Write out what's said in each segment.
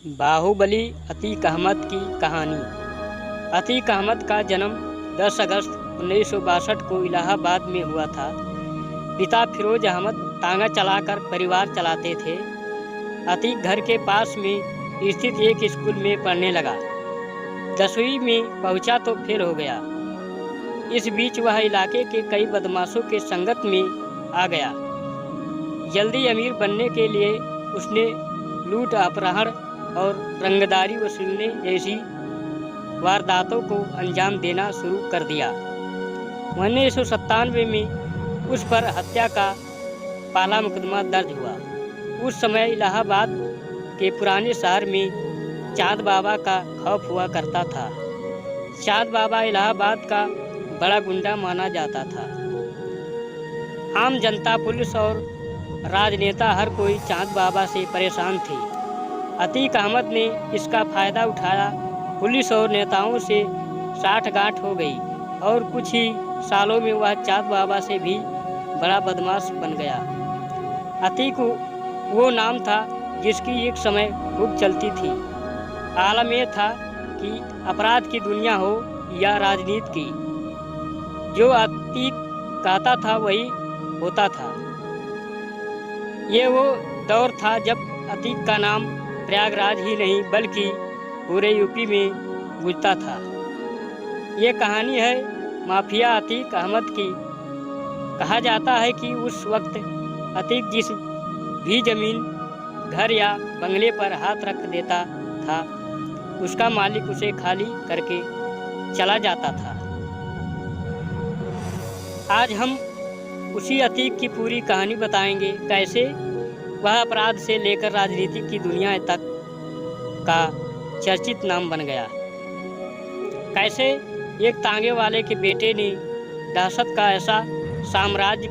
बाहुबली अतीक अहमद की कहानी। अतीक अहमद का जन्म 10 अगस्त 1962 को इलाहाबाद में हुआ था। पिता फिरोज अहमद तांगा चलाकर परिवार चलाते थे। अतीक घर के पास में स्थित एक स्कूल में पढ़ने लगा। 10वीं में पहुंचा तो फेल हो गया। इस बीच वह इलाके के कई बदमाशों के संगत में आ गया। जल्दी अमीर बनने के लिए उसने लूट, अपहरण और रंगदारी वसूलने जैसी वारदातों को अंजाम देना शुरू कर दिया। 1997 में उस पर हत्या का पहला मुकदमा दर्ज हुआ। उस समय इलाहाबाद के पुराने शहर में चाँद बाबा का खौफ हुआ करता था। चाँद बाबा इलाहाबाद का बड़ा गुंडा माना जाता था। आम जनता, पुलिस और राजनेता हर कोई चाँद बाबा से परेशान थे। अतीक अहमद ने इसका फ़ायदा उठाया। पुलिस और नेताओं से साठगांठ हो गई और कुछ ही सालों में वह चाँद बाबा से भी बड़ा बदमाश बन गया। अतीक वो नाम था जिसकी एक समय खूब चलती थी। आलम यह था कि अपराध की दुनिया हो या राजनीति की, जो अतीक कहता था वही होता था। ये वो दौर था जब अतीक का नाम प्रयागराज ही नहीं बल्कि पूरे यूपी में गूंजता था। ये कहानी है माफिया अतीक अहमद की। कहा जाता है कि उस वक्त अतीक जिस भी जमीन, घर या बंगले पर हाथ रख देता था, उसका मालिक उसे खाली करके चला जाता था। आज हम उसी अतीक की पूरी कहानी बताएंगे, कैसे वह अपराध से लेकर राजनीति की दुनिया तक का चर्चित नाम बन गया। कैसे एक तांगे वाले के बेटे ने दहशत का ऐसा साम्राज्य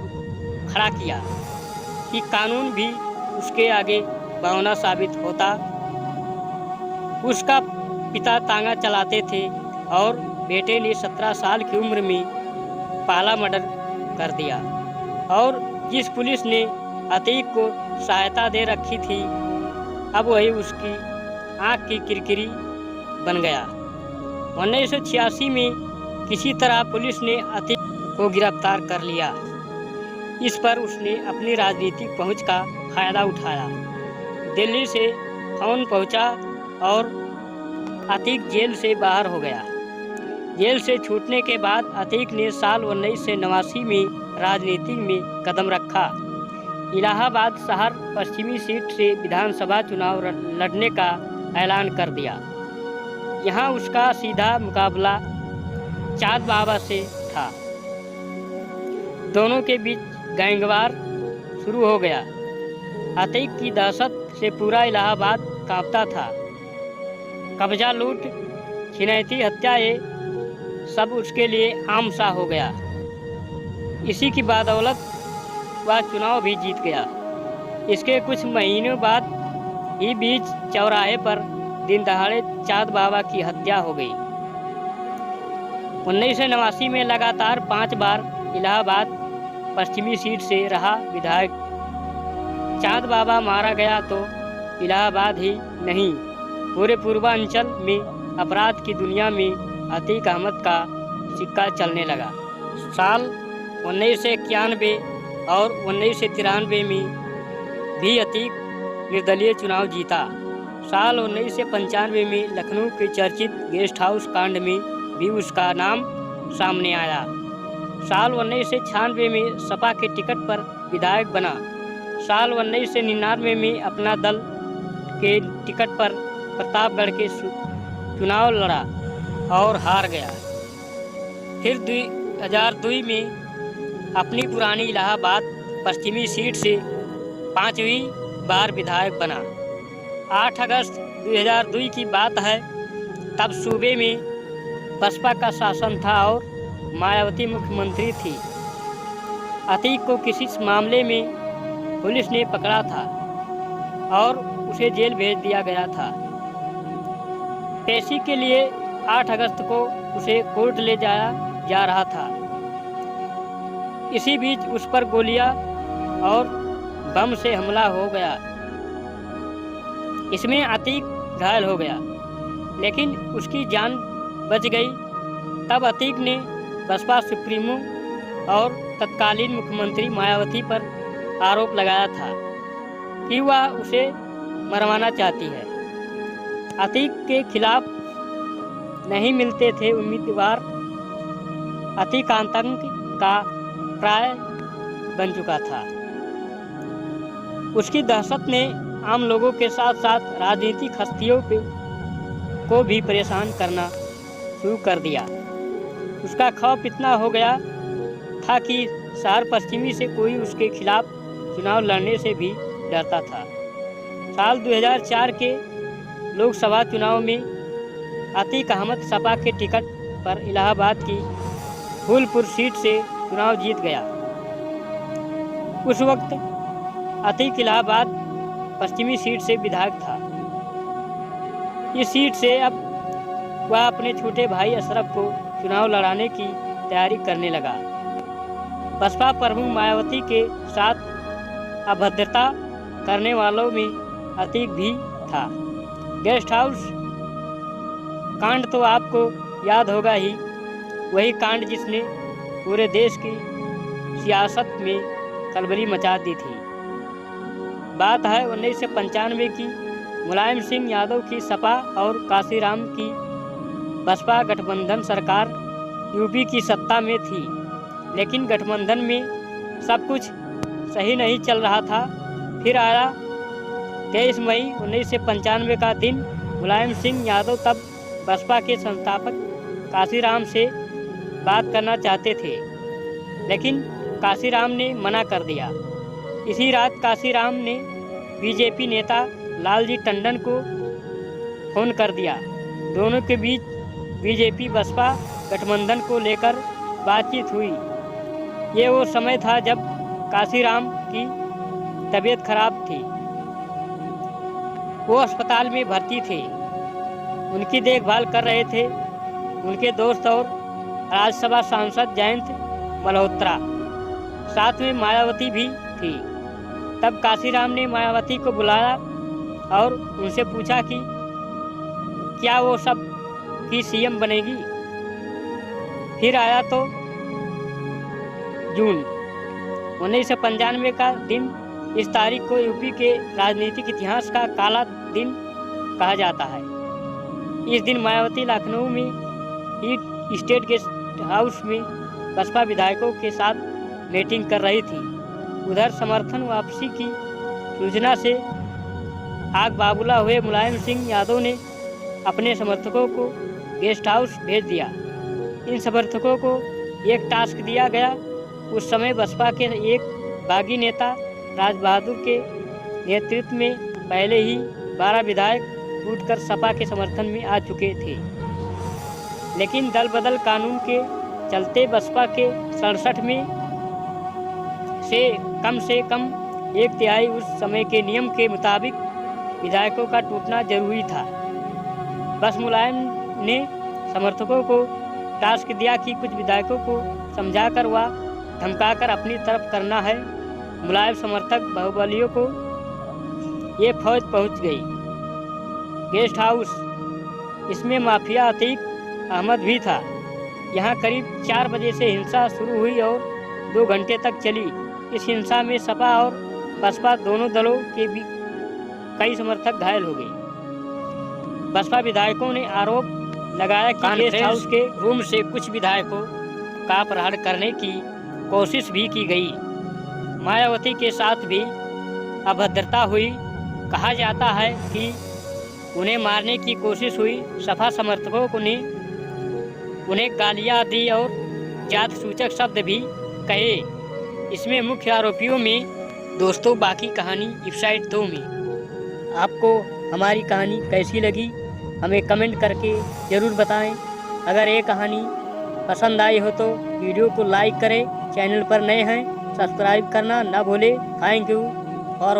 खड़ा किया कि कानून भी उसके आगे बौना साबित होता। उसका पिता तांगा चलाते थे और बेटे ने 17 साल की उम्र में पहला मर्डर कर दिया। और जिस पुलिस ने अतीक को सहायता दे रखी थी, अब वही उसकी आँख की किरकिरी बन गया। 1986 में किसी तरह पुलिस ने अतीक को गिरफ्तार कर लिया। इस पर उसने अपनी राजनीतिक पहुंच का फायदा उठाया। दिल्ली से फोन पहुंचा और अतीक जेल से बाहर हो गया। जेल से छूटने के बाद अतीक ने साल 1989 में राजनीति में कदम रखा। इलाहाबाद शहर पश्चिमी सीट से विधानसभा चुनाव लड़ने का ऐलान कर दिया। यहाँ उसका सीधा मुकाबला चाँद बाबा से था। दोनों के बीच गैंगवार शुरू हो गया। अतीक की दहशत से पूरा इलाहाबाद कांपता था। कब्जा, लूट, छिनैती, हत्या, ये सब उसके लिए आम सा हो गया। इसी की बदौलत वह चुनाव भी जीत गया। इसके कुछ महीनों बाद ही बीच चौराहे पर दिन दहाड़े चाँद बाबा की हत्या हो गई। 1989 में लगातार 5 बार इलाहाबाद पश्चिमी सीट से रहा विधायक चाँद बाबा मारा गया तो इलाहाबाद ही नहीं, पूरे पूर्वांचल में अपराध की दुनिया में अतीक अहमद का सिक्का चलने लगा। साल 1991 और 1993 में भी अतीक निर्दलीय चुनाव जीता। साल 1995 में लखनऊ के चर्चित गेस्ट हाउस कांड में भी उसका नाम सामने आया। साल 1996 में सपा के टिकट पर विधायक बना। साल 1999 में अपना दल के टिकट पर प्रतापगढ़ के चुनाव लड़ा और हार गया। फिर 2002 में अपनी पुरानी इलाहाबाद पश्चिमी सीट से 5वीं बार विधायक बना। 8 अगस्त 2002 की बात है। तब सूबे में बसपा का शासन था और मायावती मुख्यमंत्री थी। अतीक को किसी मामले में पुलिस ने पकड़ा था और उसे जेल भेज दिया गया था। पेशी के लिए 8 अगस्त को उसे कोर्ट ले जाया जा रहा था। इसी बीच उस पर गोलियां और बम से हमला हो गया। इसमें अतीक घायल हो गया, लेकिन उसकी जान बच गई। तब अतीक ने बसपा सुप्रीमो और तत्कालीन मुख्यमंत्री मायावती पर आरोप लगाया था कि वह उसे मरवाना चाहती है। अतीक के खिलाफ नहीं मिलते थे उम्मीदवार। अतीक आतंक का प्राय बन चुका था। उसकी दहशत ने आम लोगों के साथ साथ राजनीतिक हस्तियों को भी परेशान करना शुरू कर दिया। उसका खौफ इतना हो गया था कि शहर पश्चिमी से कोई उसके खिलाफ चुनाव लड़ने से भी डरता था। साल 2004 के लोकसभा चुनाव में अतीक अहमद सपा के टिकट पर इलाहाबाद की फूलपुर सीट से चुनाव जीत गया। उस वक्त अतीक इलाहाबाद पश्चिमी सीट से विधायक था। इस सीट से अब वह अपने छोटे भाई अशरफ को चुनाव लड़ाने की तैयारी करने लगा। बसपा प्रमुख मायावती के साथ अभद्रता करने वालों में अतीक भी था। गेस्ट हाउस कांड तो आपको याद होगा ही, वही कांड जिसने पूरे देश की सियासत में खलबली मचा दी थी। बात है 1995 की। मुलायम सिंह यादव की सपा और काशीराम की बसपा गठबंधन सरकार यूपी की सत्ता में थी, लेकिन गठबंधन में सब कुछ सही नहीं चल रहा था। फिर आया 23 मई 1995 का दिन। मुलायम सिंह यादव तब बसपा के संस्थापक काशीराम से बात करना चाहते थे, लेकिन काशीराम ने मना कर दिया। इसी रात काशीराम ने बीजेपी नेता लालजी टंडन को फोन कर दिया। दोनों के बीच बीजेपी बसपा गठबंधन को लेकर बातचीत हुई। ये वो समय था जब काशीराम की तबीयत खराब थी। वो अस्पताल में भर्ती थे। उनकी देखभाल कर रहे थे उनके दोस्त और राज्यसभा सांसद जयंत मल्होत्रा, साथ में मायावती भी थी। तब काशीराम ने मायावती को बुलाया और उनसे पूछा कि क्या वो सब की सीएम बनेगी। फिर आया तो जून 1995 का दिन। इस तारीख को यूपी के राजनीतिक इतिहास का काला दिन कहा जाता है। इस दिन मायावती लखनऊ में ही स्टेट गेस्ट हाउस में बसपा विधायकों के साथ मीटिंग कर रही थी। उधर समर्थन वापसी की सूचना से आग बाबूला हुए मुलायम सिंह यादव ने अपने समर्थकों को गेस्ट हाउस भेज दिया। इन समर्थकों को एक टास्क दिया गया। उस समय बसपा के एक बागी नेता राज बहादुर के नेतृत्व में पहले ही 12 विधायक टूटकर सपा के समर्थन में आ चुके थे, लेकिन दल बदल कानून के चलते बसपा के 67 में से कम 1/3 उस समय के नियम के मुताबिक विधायकों का टूटना जरूरी था। बस मुलायम ने समर्थकों को टास्क दिया कि कुछ विधायकों को समझाकर व धमकाकर अपनी तरफ करना है। मुलायम समर्थक बाहुबलियों को ये फौज पहुंच गई गेस्ट हाउस। इसमें माफिया अतीक अहमद भी था। यहाँ करीब 4 बजे से हिंसा शुरू हुई और 2 घंटे तक चली। इस हिंसा में सपा और बसपा दोनों दलों के भी कई समर्थक घायल हो गए। बसपा विधायकों ने आरोप लगाया कि गेस्ट हाउस के रूम से कुछ विधायकों का अपहरण करने की कोशिश भी की गई। मायावती के साथ भी अभद्रता हुई। कहा जाता है कि उन्हें मारने की कोशिश हुई। सपा समर्थकों ने उन्हें गालियां दी और जात सूचक शब्द भी कहे। इसमें मुख्य आरोपियों में दोस्तों बाकी कहानी वेबसाइट 2 में। आपको हमारी कहानी कैसी लगी हमें कमेंट करके ज़रूर बताएं। अगर ये कहानी पसंद आई हो तो वीडियो को लाइक करें। चैनल पर नए हैं सब्सक्राइब करना ना भूलें। Thank you for